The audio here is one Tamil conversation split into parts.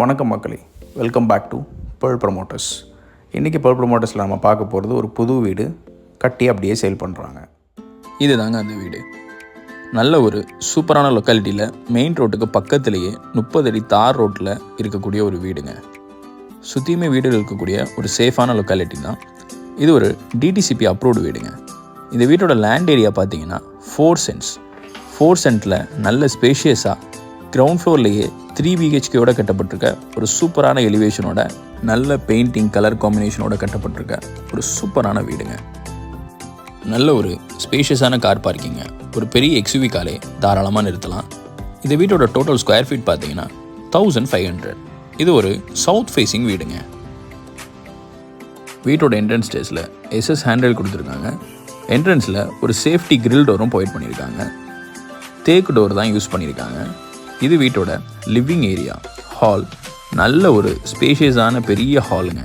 வணக்கம் மக்களே, welcome back to pearl promoters. இன்றைக்கி பேர்ல் ப்ரமோட்டர்ஸில் நம்ம பார்க்க போகிறது ஒரு புது வீடு கட்டி அப்படியே சேல் பண்ணுறாங்க. இது தாங்க அந்த வீடு. நல்ல ஒரு சூப்பரான லொக்காலிட்டியில் மெயின் ரோட்டுக்கு பக்கத்துலேயே 30 அடி தார் ரோட்டில் இருக்கக்கூடிய ஒரு வீடுங்க. சுற்றியுமே வீடுகள் இருக்கக்கூடிய ஒரு சேஃபான லொக்காலிட்டி தான். இது ஒரு டிடிசிபி அப்ரூவ்டு வீடுங்க. இந்த வீட்டோட லேண்ட் ஏரியா பார்த்தீங்கன்னா 4 சென்ட்டில் நல்ல ஸ்பேஷியஸாக கிரவுண்ட் ஃப்ளோர்லேயே 3 BHKயோட கட்டப்பட்டிருக்க ஒரு சூப்பரான எலிவேஷனோட நல்ல பெயிண்டிங் கலர் காம்பினேஷனோட கட்டப்பட்டிருக்க ஒரு சூப்பரான வீடுங்க. நல்ல ஒரு ஸ்பேஷியஸான கார் பார்க்கிங்க, ஒரு பெரிய எக்ஸ்யூவி காரை தாராளமாக நிறுத்தலாம். இந்த வீட்டோட டோட்டல் ஸ்கொயர் ஃபீட் பார்த்தீங்கன்னா 1500. இது ஒரு சவுத் ஃபேஸிங் வீடுங்க. வீட்டோட என்ட்ரன்ஸ் ஸ்டேஸில் எஸ்எஸ் ஹேண்டில் கொடுத்துருக்காங்க. என்ட்ரன்ஸில் ஒரு சேஃப்டி கிரில் டோரும் ப்ரொவைட் பண்ணியிருக்காங்க. தேக்கு டோர் தான் யூஸ் பண்ணியிருக்காங்க. இது வீட்டோட லிவிங் ஏரியா, ஹால். நல்ல ஒரு ஸ்பேஷியஸான பெரிய ஹாலுங்க.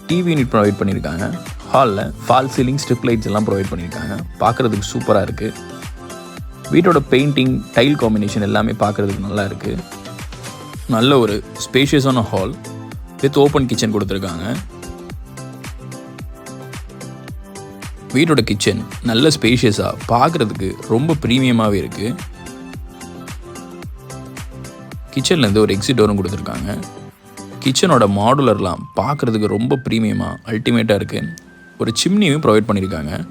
டிவி யூனிட் ப்ரொவைட் பண்ணியிருக்காங்க. ஹாலில் ஃபால் சீலிங் ஸ்ட்ரிப் லைட்ஸ் எல்லாம் ப்ரொவைட் பண்ணியிருக்காங்க. பார்க்குறதுக்கு சூப்பராக இருக்குது. வீட்டோட பெயிண்டிங் டைல் காம்பினேஷன் எல்லாமே பார்க்குறதுக்கு நல்லா இருக்குது. நல்ல ஒரு ஸ்பேஷியஸான ஹால் வித் ஓப்பன் கிச்சன் கொடுத்துருக்காங்க. வீட்டோட கிச்சன் நல்ல ஸ்பேஷியஸாக பார்க்குறதுக்கு ரொம்ப ப்ரீமியமாகவே இருக்குது. கிச்சன்லேருந்து ஒரு எக்ஸிட் டோரும் கொடுத்துருக்காங்க. கிச்சனோட மாடுலர்லாம் பார்க்குறதுக்கு ரொம்ப ப்ரீமியமாக அல்டிமேட்டாக இருக்குது. ஒரு சிம்னியும் ப்ரொவைட் பண்ணியிருக்காங்க.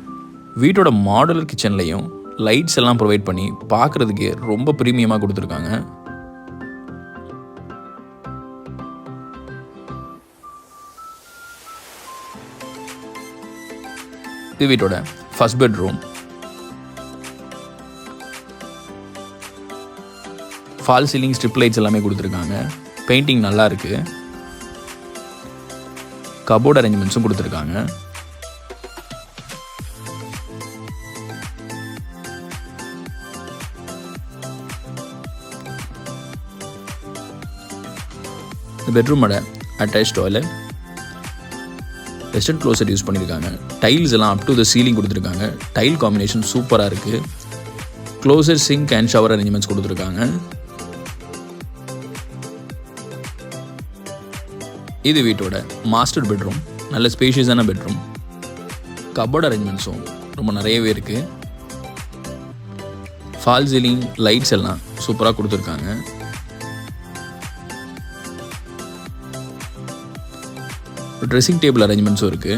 வீட்டோட மாடுலர் கிச்சன்லேயும் லைட்ஸ் எல்லாம் ப்ரொவைட் பண்ணி பார்க்குறதுக்கு ரொம்ப ப்ரீமியமாக கொடுத்துருக்காங்க. இது வீட்டோட first bedroom. Fall ceiling strip lights எல்லாமே கொடுத்துருக்காங்க. பெயிண்டிங் நல்லா இருக்கு. கபோர்ட் அரேஞ்ச்மெண்ட்ஸும் கொடுத்துருக்காங்க. இந்த பெட்ரூமோட attach toilet, western closet use பண்ணியிருக்காங்க. டைல்ஸ் எல்லாம் அப் டு த சீலிங் கொடுத்துருக்காங்க. டைல் காம்பினேஷன் சூப்பராக இருக்குது. Closet sink and shower arrangements கொடுத்துருக்காங்க. இது வீட்டோட மாஸ்டர் பெட்ரூம். நல்ல ஸ்பேஷியஸான பெட்ரூம். கபோர்ட் அரேஞ்ச்மெண்ட்ஸும் ரொம்ப நிறையவே இருக்குது. ஃபால் சீலிங் லைட்ஸ் எல்லாம் சூப்பராக கொடுத்துருக்காங்க. ட்ரெஸ்ஸிங் டேபிள் அரேஞ்ச்மெண்ட்ஸும் இருக்குது.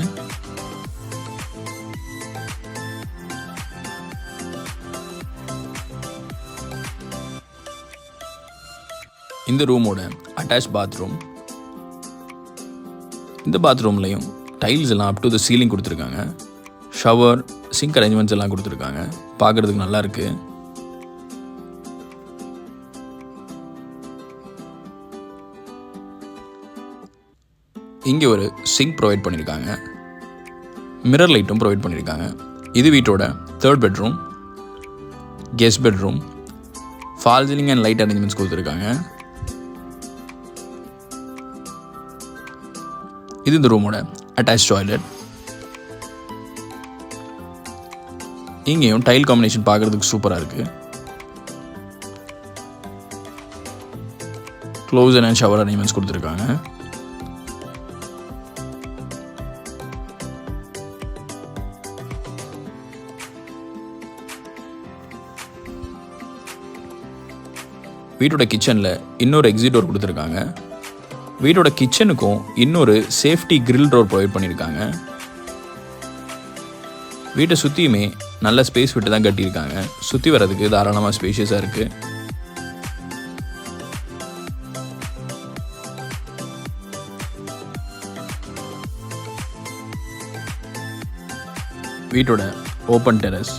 இந்த ரூமோட அட்டாச் பாத்ரூம். இந்த பாத்ரூம்லையும் டைல்ஸ் எல்லாம் அப் டு த சீலிங் கொடுத்துருக்காங்க. ஷவர் சிங்க் அரேஞ்ச்மெண்ட்ஸ் எல்லாம் கொடுத்துருக்காங்க. பார்க்குறதுக்கு நல்லா இருக்குது. இங்கே ஒரு சிங்க் ப்ரொவைட் பண்ணியிருக்காங்க. மிரர் லைட்டும் ப்ரொவைட் பண்ணியிருக்காங்க. இது வீட்டோட third bedroom, guest bedroom. Fall ceiling and light arrangements கொடுத்துருக்காங்க. இது இந்த ரூமோட அட்டாச் டாய்லெட். இங்கேயும் டைல் காம்பினேஷன் பார்க்குறதுக்கு சூப்பராக இருக்குது. க்ளோசர் அண்ட் ஷவர் அரேஞ்ச்மெண்ட்ஸ் கொடுத்துருக்காங்க. வீட்டோட கிச்சனில் இன்னொரு எக்ஸிட் டோர் கொடுத்துருக்காங்க. வீட்டோட கிச்சனுக்கும் இன்னொரு சேஃப்டி கிரில் டோர் ப்ரொவைட் பண்ணியிருக்காங்க. வீட்டை சுற்றியுமே நல்ல ஸ்பேஸ் விட்டு தான் கட்டியிருக்காங்க. சுற்றி வர்றதுக்கு தாராளமாக ஸ்பேஷியஸாக இருக்குது. வீட்டோட ஓப்பன் டெரஸ்.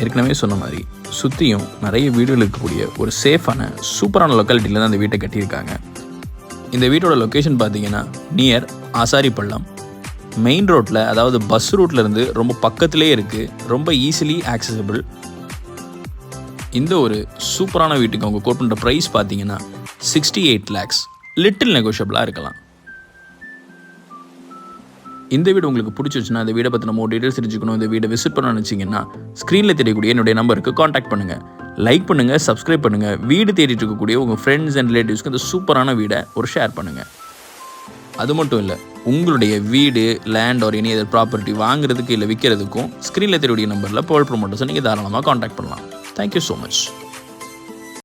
ஏற்கனவே சொன்ன மாதிரி சுற்றியும் நிறைய வீடுகள் இருக்கக்கூடிய ஒரு சேஃபான சூப்பரான லொக்காலிட்டியில் தான் இந்த வீட்டை கட்டியிருக்காங்க. இந்த வீட்டோட லொக்கேஷன் பார்த்தீங்கன்னா நியர் ஆசாரிப்பள்ளம் மெயின் ரோட்டில், அதாவது பஸ் ரூட்லேருந்து ரொம்ப பக்கத்துலேயே இருக்குது. ரொம்ப ஈஸிலி ஆக்சசபிள். இந்த ஒரு சூப்பரான வீட்டுக்கு அவங்க கோட் பண்ணுற ப்ரைஸ் பார்த்தீங்கன்னா 68 lakhs. லிட்டில் நெகோஷியபிளாக இருக்கலாம். இந்த வீடு உங்களுக்கு பிடிச்சிருச்சுன்னா இந்த வீடை பற்றின மோர் டீட்டெயில்ஸ் தெரிஞ்சுக்கணும், இந்த வீடை விசிட் பண்ண நினச்சிங்கன்னா ஸ்க்ரீனில் தெரியக்கூடிய என்னுடைய நம்பருக்கு காண்டாக்ட் பண்ணுங்கள். லைக் பண்ணுங்கள், சப்ஸ்கிரைப் பண்ணுங்கள். வீடு தேடிட்டு இருக்கக்கூடிய உங்கள் ஃப்ரெண்ட்ஸ் அண்ட் ரிலேட்டிவ்ஸ்க்கு இந்த சூப்பரான வீடை ஒரு ஷேர் பண்ணுங்கள். அது மட்டும் இல்லை, உங்களுடைய வீடு, land or any other property வாங்குறதுக்கு இல்லை விற்கிறதுக்கும் ஸ்க்ரீனில் தெரியக்கூடிய நம்பரில் பேர்ல் ப்ரொமோட்டர்ஸை நீங்கள் தாராளமாக காண்டாக்ட் பண்ணலாம். Thank you so much.